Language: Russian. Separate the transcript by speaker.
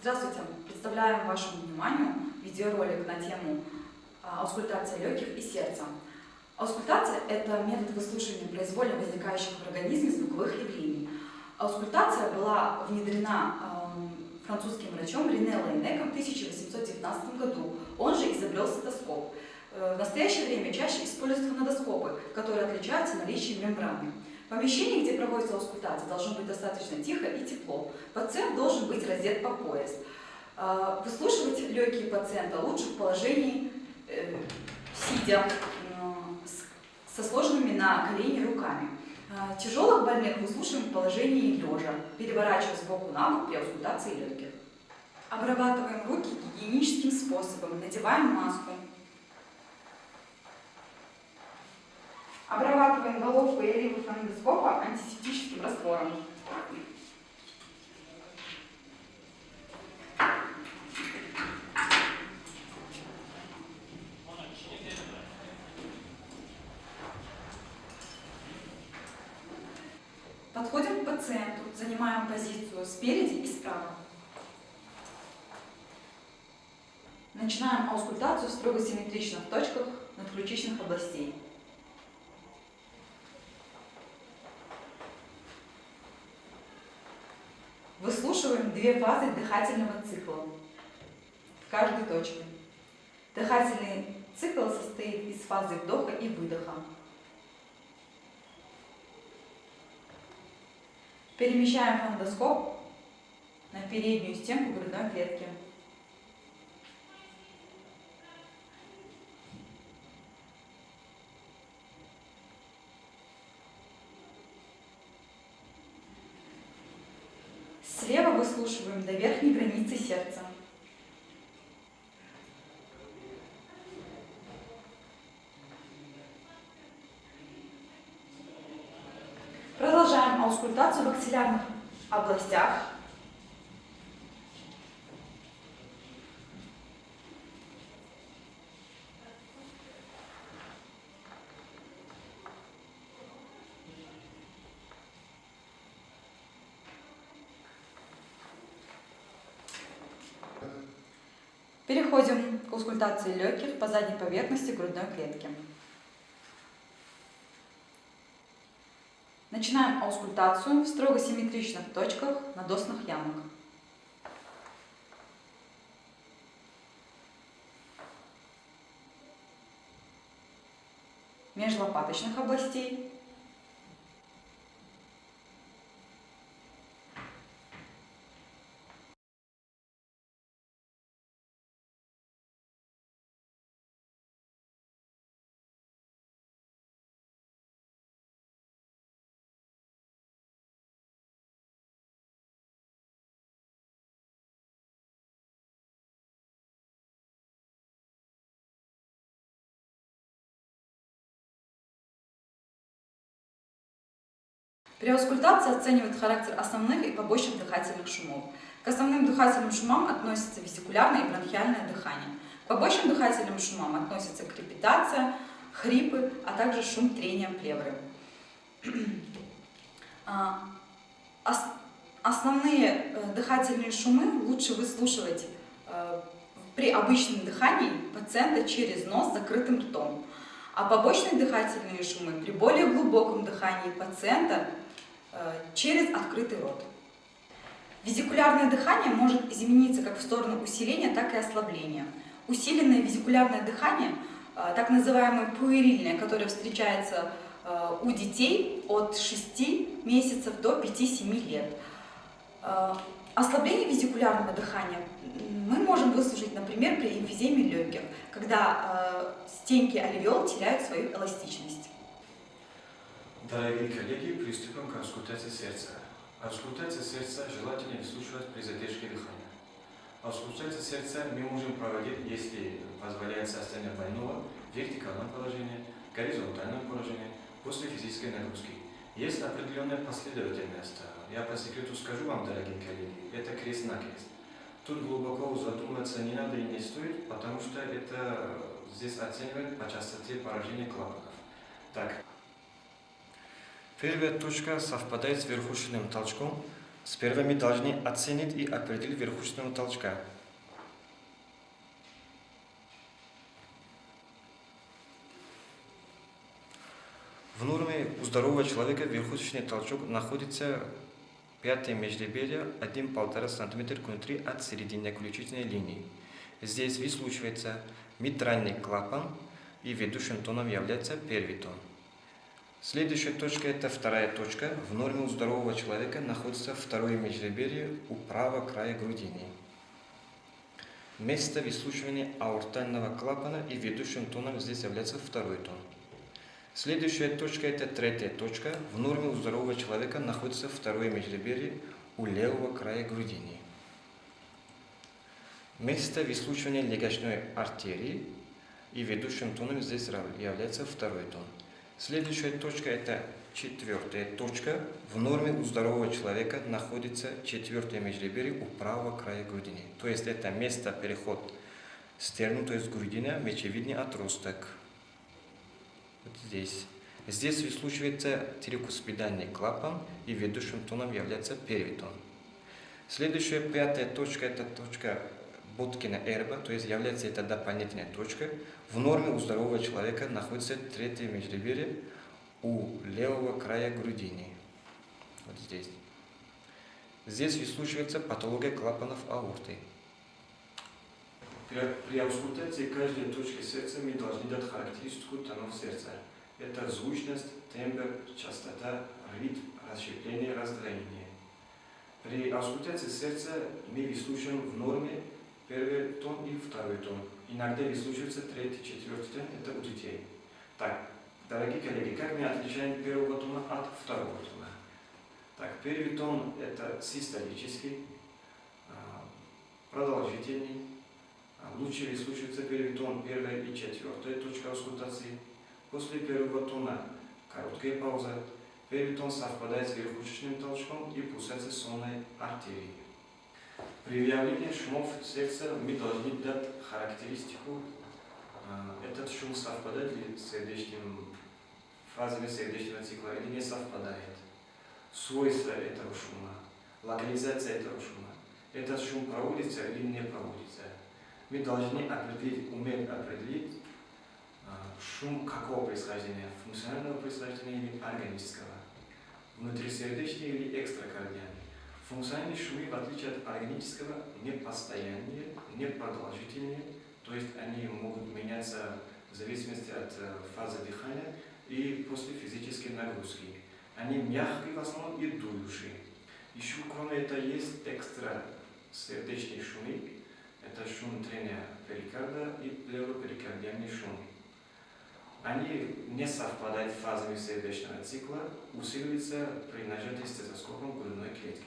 Speaker 1: Здравствуйте! Представляем вашему вниманию видеоролик на тему аускультация легких и сердца. Аускультация – это метод выслушивания произвольно возникающих в организме звуковых явлений. Аускультация была внедрена французским врачом Рене Лайнеком в 1819 году. Он же изобрел стетоскоп. В настоящее время чаще используются фонодоскопы, которые отличаются наличием мембраны. В помещении, где проводится аускультация, должно быть достаточно тихо и тепло. Пациент должен быть раздет по пояс. Выслушивать легкие пациента лучше в положении сидя, со сложенными на колени руками. Тяжелых больных выслушиваем в положении лежа, переворачивая сбоку на бок при аускультации легких. Обрабатываем руки гигиеническим способом, надеваем маску. Обрабатываем головку и ливу фонодоскопа антисептическим раствором. Подходим к пациенту, занимаем позицию спереди и справа. Начинаем аускультацию в строго симметричных точках надключичных областей. Выслушиваем две фазы дыхательного цикла в каждой точке. Дыхательный цикл состоит из фазы вдоха и выдоха. Перемещаем фонодоскоп на переднюю стенку грудной клетки. Слева выслушиваем до верхней границы сердца. Продолжаем аускультацию в аксиллярных областях. Переходим к аускультации легких по задней поверхности грудной клетки. Начинаем аускультацию в строго симметричных точках надосных ямок. Межлопаточных областей. При аускультации оценивают характер основных и побочных дыхательных шумов. К основным дыхательным шумам относятся вестикулярное и бронхиальное дыхание. К побочным дыхательным шумам относятся крепитация, хрипы, а также шум трения плевры. Основные дыхательные шумы лучше выслушивать при обычном дыхании пациента через нос с закрытым ртом, а побочные дыхательные шумы при более глубоком дыхании пациента через открытый рот. Везикулярное дыхание может измениться как в сторону усиления, так и ослабления. Усиленное везикулярное дыхание, так называемое пуэрильное, которое встречается у детей от 6 месяцев до 5-7 лет. Ослабление везикулярного дыхания мы можем выслушать, например, при эмфиземе легких, когда стенки альвеол теряют свою эластичность.
Speaker 2: Дорогие коллеги, приступим к аускультации сердца. Аускультация сердца желательно выслушивать при задержке дыхания. Аускультацию сердца мы можем проводить, если позволяет состояние больного, в вертикальном положении, горизонтальном положении, после физической нагрузки. Есть определенная последовательность. Я по секрету скажу вам, дорогие коллеги, это крест-накрест. Тут глубоко задумываться не надо и не стоит, потому что это здесь оценивают по частоте поражения клапанов. Так. Первая точка совпадает с верхушечным толчком, Сперва мы должны оценить и определить верхушечного толчка. В норме у здорового человека верхушечный толчок находится 5 межреберье 1,5 см внутри от середины ключичной линии. Здесь выслушивается митральный клапан, и ведущим тоном является первый тон. Следующая точка – это вторая точка. В норме у здорового человека находится второе межреберье у правого края грудины. Место выслушивания аортального клапана, и ведущим тоном здесь является второй тон. Следующая точка – это третья точка. В норме у здорового человека находится второе межреберье у левого края грудины. Место выслушивания легочной артерии, и ведущим тоном здесь является второй тон. Следующая точка – это четвертая точка. В норме у здорового человека находится четвертое межреберье у правого края грудины. То есть это место переход стерну, то есть грудина, мечевидный отросток. Вот здесь. Здесь выслушивается трикуспидальный клапан, и ведущим тоном является первый тон. Следующая пятая точка – это точка Боткина-Эрба, то есть является это дополнительная точка. В норме у здорового человека находится третье межреберье у левого края грудины. Вот здесь. Здесь выслушивается патология клапанов аорты. При аускультации каждой точки сердца мы должны дать характеристику тонов сердца. Это звучность, тембр, частота, ритм, расщепление, раздвоение. При аускультации сердца мы выслушиваем в норме первый тон и второй тон. Иногда выслушивается третий, четвертый тон, это у детей. Так, дорогие коллеги, как мы отличаем первого тона от второго тона? Так, первый тон это систолический, продолжительный. Лучше выслушивается первый тон, первая и четвертая точка аускультации. После первого тона короткая пауза. Первый тон совпадает с верхушечным толчком и пульсацией сонной артерии. При выявлении шумов сердца мы должны дать характеристику. Этот шум совпадает ли с фазами сердечного цикла или не совпадает. Свойства этого шума, локализация этого шума. Этот шум проводится или не проводится. Мы должны уметь определить шум какого происхождения, функционального происхождения или органического, внутрисердечный или экстракардиальный. Функциональные шумы, в отличие от органического, не постоянные, не продолжительные, то есть они могут меняться в зависимости от фазы дыхания и после физической нагрузки. Они мягкие в основном и дующие. Еще кроме этого есть экстрасердечные шумы. Это шум трения перикарда и плевроперикардиальный шум. Они не совпадают с фазами сердечного цикла, усиливаются при нажатии стетоскопом грудной клетки.